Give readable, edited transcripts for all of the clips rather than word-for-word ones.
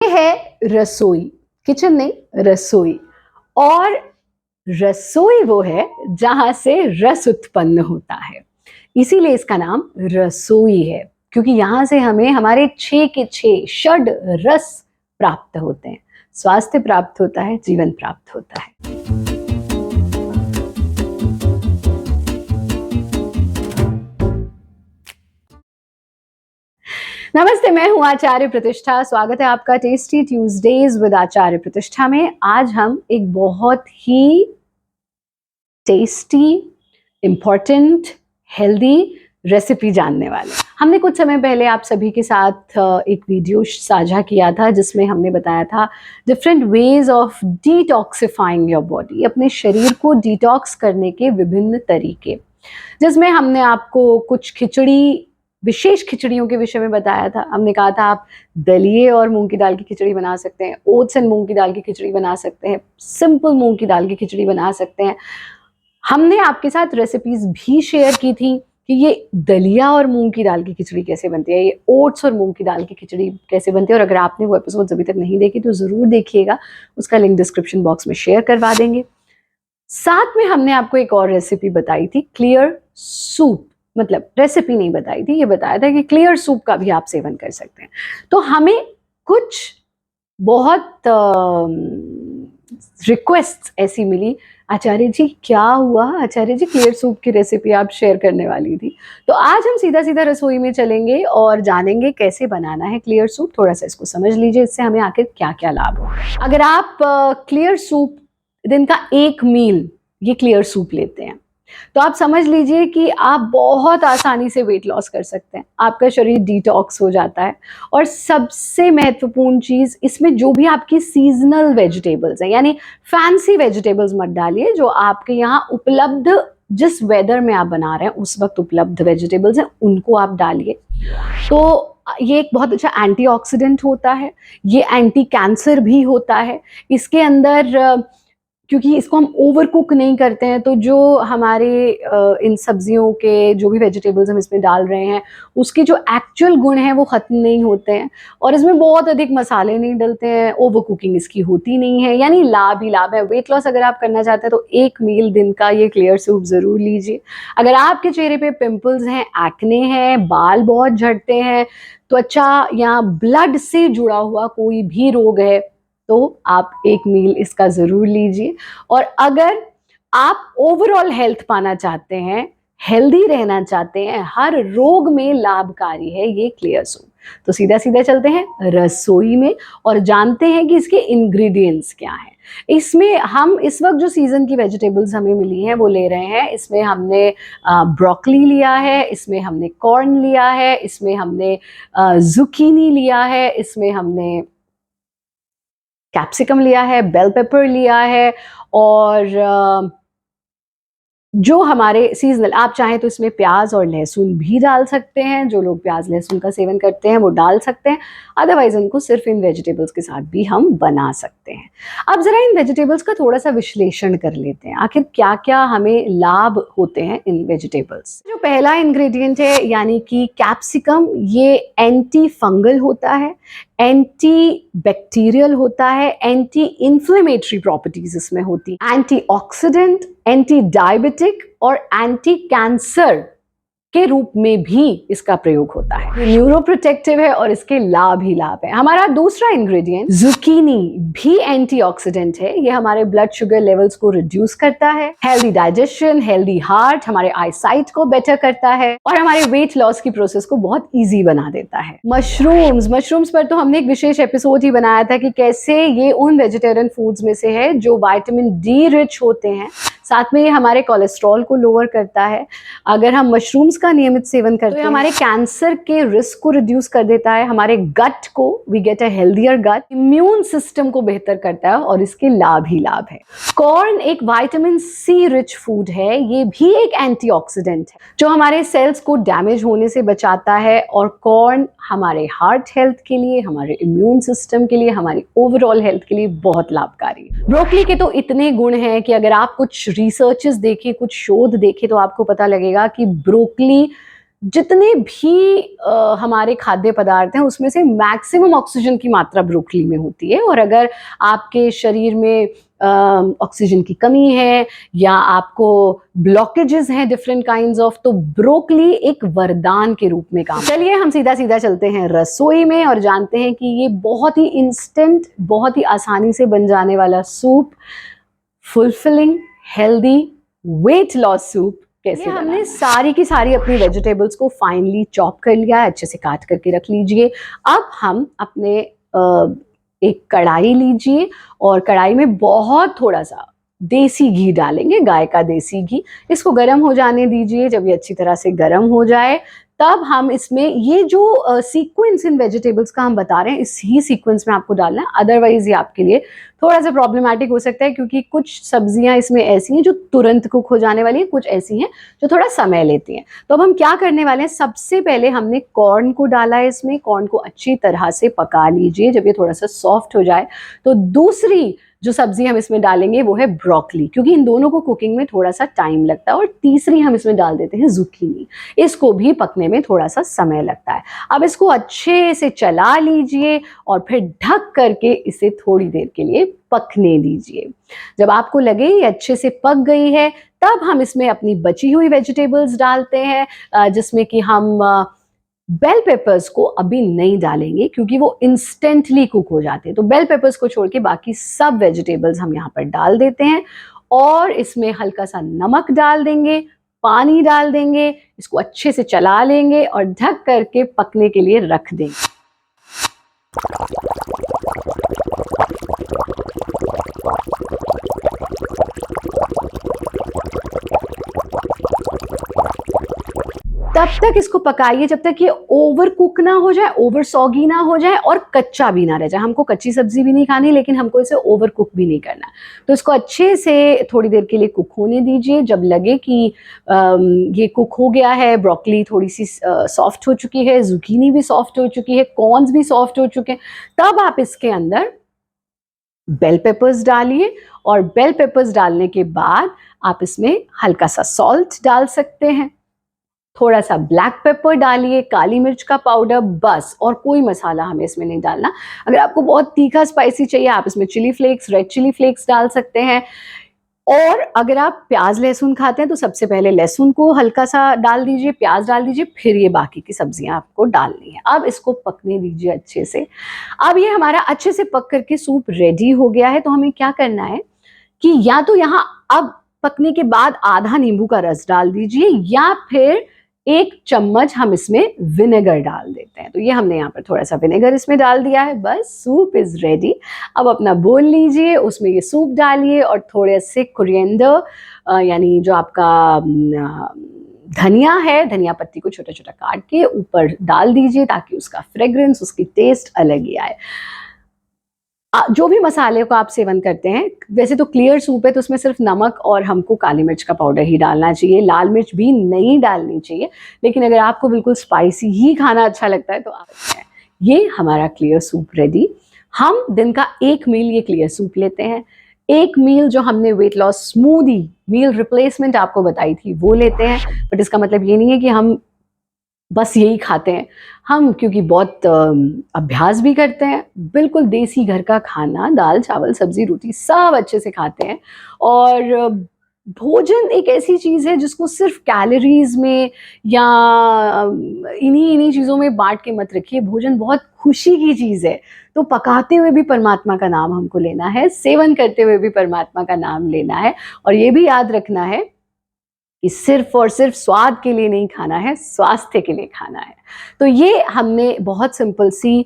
है रसोई, किचन नहीं, रसोई। और रसोई वो है जहां से रस उत्पन्न होता है, इसीलिए इसका नाम रसोई है, क्योंकि यहां से हमें हमारे 6 के 6 षड रस प्राप्त होते हैं। स्वास्थ्य प्राप्त होता है, जीवन प्राप्त होता है। नमस्ते, मैं हूं आचार्य प्रतिष्ठा। स्वागत है आपका टेस्टी ट्यूजडेज विद आचार्य प्रतिष्ठा में। आज हम एक बहुत ही टेस्टी, इंपॉर्टेंट, हेल्दी रेसिपी जानने वाले हैं। हमने कुछ समय पहले आप सभी के साथ एक वीडियो साझा किया था जिसमें हमने बताया था different ways of detoxifying your body, अपने शरीर को डिटॉक्स करने के विभिन्न तरीके, जिसमें हमने आपको कुछ विशेष खिचड़ियों के विषय में बताया था। हमने कहा था आप दलिए और मूंग की दाल की खिचड़ी बना सकते हैं, ओट्स एंड मूंग की दाल की खिचड़ी बना सकते हैं, सिंपल मूंग की दाल की खिचड़ी बना सकते हैं। हमने आपके साथ रेसिपीज भी शेयर की थी कि ये दलिया और मूंग की दाल की खिचड़ी कैसे बनती है, ये ओट्स और मूंग की दाल की खिचड़ी कैसे बनती है। और अगर आपने वो एपिसोड अभी तक नहीं देखी तो ज़रूर देखिएगा, उसका लिंक डिस्क्रिप्शन बॉक्स में शेयर करवा देंगे। साथ में हमने आपको एक और रेसिपी बताई थी, क्लियर सूप। मतलब रेसिपी नहीं बताई थी, ये बताया था कि क्लियर सूप का भी आप सेवन कर सकते हैं। तो हमें कुछ बहुत रिक्वेस्ट ऐसी मिली, आचार्य जी क्या हुआ, आचार्य जी क्लियर सूप की रेसिपी आप शेयर करने वाली थी। तो आज हम सीधा सीधा रसोई में चलेंगे और जानेंगे कैसे बनाना है क्लियर सूप। थोड़ा सा इसको समझ लीजिए, इससे हमें आखिर क्या क्या लाभ हो। अगर आप क्लियर सूप दिन का एक मील ये क्लियर सूप लेते हैं तो आप समझ लीजिए कि आप बहुत आसानी से वेट लॉस कर सकते हैं, आपका शरीर डिटॉक्स हो जाता है। और सबसे महत्वपूर्ण चीज, इसमें जो भी आपकी सीजनल वेजिटेबल्स हैं, यानी फैंसी वेजिटेबल्स मत डालिए, जो आपके यहाँ उपलब्ध, जिस वेदर में आप बना रहे हैं उस वक्त उपलब्ध वेजिटेबल्स हैं उनको आप डालिए। तो ये एक बहुत अच्छा एंटीऑक्सीडेंट होता है, ये एंटी कैंसर भी होता है। इसके अंदर क्योंकि इसको हम ओवर कुक नहीं करते हैं, तो जो हमारे इन सब्जियों के जो भी वेजिटेबल्स हम इसमें डाल रहे हैं उसके जो एक्चुअल गुण हैं वो ख़त्म नहीं होते हैं। और इसमें बहुत अधिक मसाले नहीं डलते हैं, ओवर कुकिंग इसकी होती नहीं है, यानी लाभ ही लाभ है। वेट लॉस अगर आप करना चाहते हैं तो एक मील दिन का ये क्लियर सूप ज़रूर लीजिए। अगर आपके चेहरे पे पिंपल्स हैं, एक्ने हैं, बाल बहुत झड़ते हैं, त्वचा या ब्लड से जुड़ा हुआ कोई भी रोग है, तो आप एक मील इसका ज़रूर लीजिए। और अगर आप ओवरऑल हेल्थ पाना चाहते हैं, हेल्दी रहना चाहते हैं, हर रोग में लाभकारी है ये क्लियर सूप। तो सीधा सीधा चलते हैं रसोई में और जानते हैं कि इसके इंग्रेडिएंट्स क्या हैं। इसमें हम इस वक्त जो सीजन की वेजिटेबल्स हमें मिली हैं वो ले रहे हैं। इसमें हमने ब्रोकली लिया है, इसमें हमने कॉर्न लिया है, इसमें हमने जुकीनी लिया है, इसमें हमने कैप्सिकम लिया है, बेल पेपर लिया है, और जो हमारे सीजनल, आप चाहें तो इसमें प्याज और लहसुन भी डाल सकते हैं। जो लोग प्याज लहसुन का सेवन करते हैं वो डाल सकते हैं, अदरवाइज उनको सिर्फ इन वेजिटेबल्स के साथ भी हम बना सकते हैं। अब जरा इन वेजिटेबल्स का थोड़ा सा विश्लेषण कर लेते हैं, आखिर क्या क्या हमें लाभ होते हैं इन वेजिटेबल्स। जो पहला इंग्रेडिएंट है यानी कि कैप्सिकम, ये एंटी फंगल होता है, एंटी बैक्टीरियल होता है, एंटी इन्फ्लेमेटरी प्रॉपर्टीज इसमें होती, एंटीऑक्सीडेंट, एंटी डायबिटिक और एंटी कैंसर के रूप में भी इसका प्रयोग होता है। ये न्यूरोप्रोटेक्टिव है और इसके लाभ ही लाभ है। हमारा दूसरा इंग्रेडिएंट जुकीनी भी एंटीऑक्सीडेंट है, ये हमारे ब्लड शुगर लेवल्स को रिड्यूस करता है, हेल्दी डाइजेशन, हेल्दी हार्ट, हमारे आई साइट को बेटर करता है और हमारे वेट लॉस की प्रोसेस को बहुत ईजी बना देता है। मशरूम्स पर तो हमने एक विशेष एपिसोड ही बनाया था कि कैसे ये उन वेजिटेरियन फूड्स में से है जो विटामिन डी रिच होते हैं, साथ में ये हमारे कोलेस्ट्रॉल को लोअर करता है। अगर हम मशरूम्स का नियमित सेवन करते हैं तो हमारे कैंसर के रिस्क को रिड्यूस कर देता है, हमारे गट को, we get a healthier gut, immune system को बेहतर करता है और इसके लाभ ही लाभ है। कॉर्न एक विटामिन सी रिच फूड है, ये भी एक एंटीऑक्सीडेंट है जो हमारे सेल्स को डैमेज होने से बचाता है। और कॉर्न हमारे हार्ट हेल्थ के लिए, हमारे इम्यून सिस्टम के लिए, हमारी ओवरऑल हेल्थ के लिए बहुत लाभकारी है। ब्रोकली के तो इतने गुण हैं कि अगर आप कुछ रिसर्चेस देखें, कुछ शोध देखें तो आपको पता लगेगा कि ब्रोकली जितने भी हमारे खाद्य पदार्थ हैं उसमें से मैक्सिमम ऑक्सीजन की मात्रा ब्रोकली में होती है। और अगर आपके शरीर में ऑक्सीजन की कमी है या आपको ब्लॉकेजेस हैं डिफरेंट काइंड्स ऑफ, तो ब्रोकली एक वरदान के रूप में काम। चलिए हम सीधा सीधा चलते हैं रसोई में और जानते हैं कि ये बहुत ही इंस्टेंट, बहुत ही आसानी से बन जाने वाला soup, fulfilling, healthy weight loss soup कैसे। हमने सारी की सारी अपनी वेजिटेबल्स को फाइनली चॉप कर लिया है, अच्छे से काट करके रख लीजिए। अब हम अपने एक कढ़ाई लीजिए और कढ़ाई में बहुत थोड़ा सा देसी घी डालेंगे, गाय का देसी घी। इसको गर्म हो जाने दीजिए। जब ये अच्छी तरह से गर्म हो जाए तब हम इसमें ये जो सीक्वेंस इन वेजिटेबल्स का हम बता रहे हैं, इस ही सीक्वेंस में आपको डालना है। अदरवाइज ये आपके लिए थोड़ा सा प्रॉब्लमेटिक हो सकता है, क्योंकि कुछ सब्जियां इसमें ऐसी हैं जो तुरंत कुक हो जाने वाली हैं, कुछ ऐसी हैं जो थोड़ा समय लेती हैं। तो अब हम क्या करने वाले हैं, सबसे पहले हमने कॉर्न को डाला है इसमें। कॉर्न को अच्छी तरह से पका लीजिए। जब ये थोड़ा सा सॉफ्ट हो जाए तो दूसरी जो सब्जी हम इसमें डालेंगे वो है ब्रोकली, क्योंकि इन दोनों को कुकिंग में थोड़ा सा टाइम लगता है। और तीसरी हम इसमें डाल देते हैं जुकीनी, इसको भी पकने में थोड़ा सा समय लगता है। अब इसको अच्छे से चला लीजिए और फिर ढक करके इसे थोड़ी देर के लिए पकने दीजिए। जब आपको लगे ये अच्छे से पक गई है तब हम इसमें अपनी बची हुई वेजिटेबल्स डालते हैं, जिसमें कि हम बेल पेपर्स को अभी नहीं डालेंगे क्योंकि वो इंस्टेंटली कुक हो जाते हैं। तो बेल पेपर्स को छोड़ के बाकी सब वेजिटेबल्स हम यहाँ पर डाल देते हैं और इसमें हल्का सा नमक डाल देंगे, पानी डाल देंगे, इसको अच्छे से चला लेंगे और ढक करके पकने के लिए रख देंगे। तब तक इसको पकाइए जब तक ये ओवर कुक ना हो जाए, ओवर सॉगी ना हो जाए और कच्चा भी ना रह जाए। हमको कच्ची सब्जी भी नहीं खानी, लेकिन हमको इसे ओवर कुक भी नहीं करना। तो इसको अच्छे से थोड़ी देर के लिए कुक होने दीजिए। जब लगे कि ये कुक हो गया है, ब्रोकली थोड़ी सी सॉफ्ट हो चुकी है, जुकीनी भी सॉफ्ट हो चुकी है, कॉर्न्स भी सॉफ्ट हो चुके हैं, तब आप इसके अंदर बेल पेपर्स डालिए। और बेल पेपर्स डालने के बाद आप इसमें हल्का सा सॉल्ट डाल सकते हैं, थोड़ा सा ब्लैक पेपर डालिए, काली मिर्च का पाउडर, बस। और कोई मसाला हमें इसमें नहीं डालना। अगर आपको बहुत तीखा स्पाइसी चाहिए आप इसमें chilli flakes, red chilli flakes डाल सकते हैं। और अगर आप प्याज लहसुन खाते हैं तो सबसे पहले लहसुन को हल्का सा डाल दीजिए, प्याज डाल दीजिए, फिर ये बाकी की सब्जियां आपको डालनी है। अब इसको पकने दीजिए अच्छे से। अब ये हमारा अच्छे से पक करके सूप रेडी हो गया है। तो हमें क्या करना है कि या तो यहाँ अब पकने के बाद आधा नींबू का रस डाल दीजिए, या फिर 1 चम्मच हम इसमें विनेगर डाल देते हैं। तो ये हमने यहाँ पर थोड़ा सा विनेगर इसमें डाल दिया है। बस सूप इज रेडी। अब अपना बोल लीजिए, उसमें ये सूप डालिए और थोड़े से कोरिएंडर यानी जो आपका धनिया है, धनिया पत्ती को छोटा छोटा काट के ऊपर डाल दीजिए ताकि उसका फ्रेग्रेंस, उसकी टेस्ट अलग ही आए। जो भी मसाले को आप सेवन करते हैं, वैसे तो क्लियर सूप है तो उसमें सिर्फ नमक और हमको काली मिर्च का पाउडर ही डालना चाहिए, लाल मिर्च भी नहीं डालनी चाहिए। लेकिन अगर आपको बिल्कुल स्पाइसी ही खाना अच्छा लगता है तो आप, ये हमारा क्लियर सूप रेडी। हम दिन का एक मील ये क्लियर सूप लेते हैं, एक मील जो हमने weight loss smoothie meal replacement आपको बताई थी वो लेते हैं। बट इसका मतलब ये नहीं है कि हम बस यही खाते हैं। हम क्योंकि बहुत अभ्यास भी करते हैं, बिल्कुल देसी घर का खाना, दाल चावल सब्जी रोटी सब अच्छे से खाते हैं। और भोजन एक ऐसी चीज़ है जिसको सिर्फ कैलोरीज में या इन्हीं चीज़ों में बांट के मत रखिए। भोजन बहुत खुशी की चीज़ है। तो पकाते हुए भी परमात्मा का नाम हमको लेना है, सेवन करते हुए भी परमात्मा का नाम लेना है। और ये भी याद रखना है कि सिर्फ और सिर्फ स्वाद के लिए नहीं खाना है, स्वास्थ्य के लिए खाना है। तो ये हमने बहुत सिंपल सी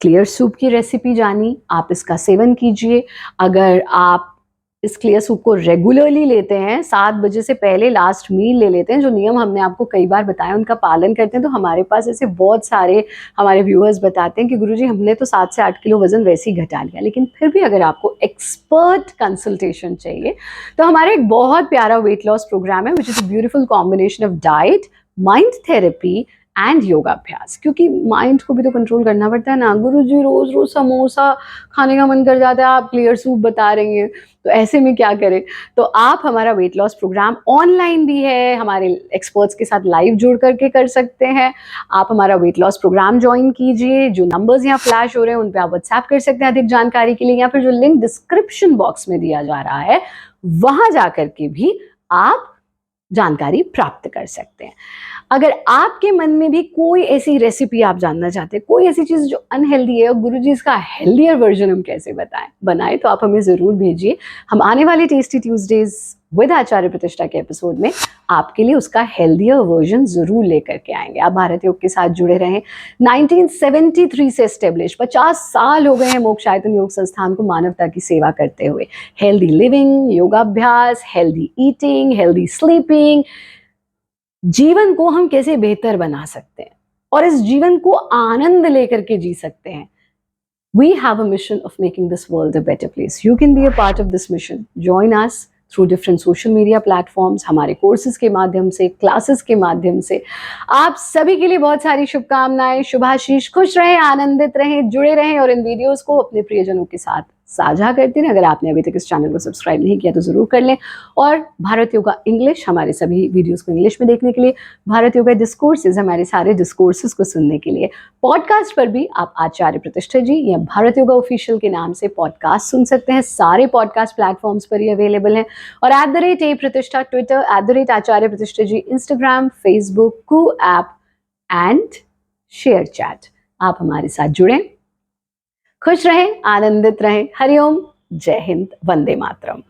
क्लियर सूप की रेसिपी जानी। आप इसका सेवन कीजिए। अगर आप इस क्लियर सूप को रेगुलरली लेते हैं, 7 बजे से पहले लास्ट मील ले लेते हैं, जो नियम हमने आपको कई बार बताया उनका पालन करते हैं, तो हमारे पास ऐसे बहुत सारे हमारे व्यूअर्स बताते हैं कि गुरुजी हमने तो 7 से 8 किलो वजन वैसे ही घटा लिया। लेकिन फिर भी अगर आपको एक्सपर्ट कंसल्टेशन चाहिए तो हमारा एक बहुत प्यारा वेट लॉस प्रोग्राम है, which is a beautiful combination of diet, mind therapy and योगाभ्यास, क्योंकि माइंड को भी तो कंट्रोल करना पड़ता है ना। गुरुजी रोज रोज समोसा खाने का मन कर जाता है, आप क्लियर सूप बता रही हैं, तो ऐसे में क्या करें। तो आप हमारा वेट लॉस प्रोग्राम ऑनलाइन भी है, हमारे एक्सपर्ट्स के साथ लाइव जुड़ करके कर सकते हैं। आप हमारा वेट लॉस प्रोग्राम ज्वाइन कीजिए, जो नंबर्स यहाँ फ्लैश हो रहे हैं उन पे आप व्हाट्सएप कर सकते हैं अधिक जानकारी के लिए, या फिर जो लिंक डिस्क्रिप्शन बॉक्स में दिया जा रहा है वहां जाकर के भी आप जानकारी प्राप्त कर सकते हैं। अगर आपके मन में भी कोई ऐसी रेसिपी आप जानना चाहते हैं, कोई ऐसी चीज जो अनहेल्दी है और गुरुजी इसका हेल्दियर वर्जन हम कैसे बनाए, तो आप हमें जरूर भेजिए। हम आने वाले टेस्टी ट्यूजडेज विद आचार्य प्रतिष्ठा के एपिसोड में आपके लिए उसका हेल्दियर वर्जन जरूर लेकर के आएंगे। आप भारत योग के साथ जुड़े रहें। 1973 से एस्टेब्लिश 50 साल हो गए हैं मोक्षायतन योग संस्थान को मानवता की सेवा करते हुए। हेल्दी लिविंग, योगाभ्यास, हेल्दी ईटिंग, हेल्दी स्लीपिंग, जीवन को हम कैसे बेहतर बना सकते हैं और इस जीवन को आनंद लेकर के जी सकते हैं। We have a mission of making this world a better place. You can be a part of this mission. Join us through different social media platforms, हमारे कोर्सेज के माध्यम से, क्लासेस के माध्यम से। आप सभी के लिए बहुत सारी शुभकामनाएं, शुभाशीष, खुश रहें, आनंदित रहें, जुड़े रहें और इन वीडियोस को अपने प्रियजनों के साथ साझा करते रहें। अगर आपने अभी तक इस चैनल को सब्सक्राइब नहीं किया तो जरूर कर लें। और भारत योगा इंग्लिश, हमारे सभी वीडियोस को इंग्लिश में देखने के लिए, भारत योगा डिस्कोर्सेज, हमारे सारे डिस्कोर्सेज को सुनने के लिए, पॉडकास्ट पर भी आप आचार्य प्रतिष्ठा जी या भारत योगा ऑफिशियल के नाम से पॉडकास्ट सुन सकते हैं। सारे पॉडकास्ट प्लेटफॉर्म्स पर ही अवेलेबल हैं। और @a प्रतिष्ठा Twitter, @Acharya Pratishtha ji Instagram, Facebook, Koo app and ShareChat. आप हमारे साथ जुड़ें, खुश रहें, आनंदित रहें। हरिओम, जय हिंद, वंदे मातरम।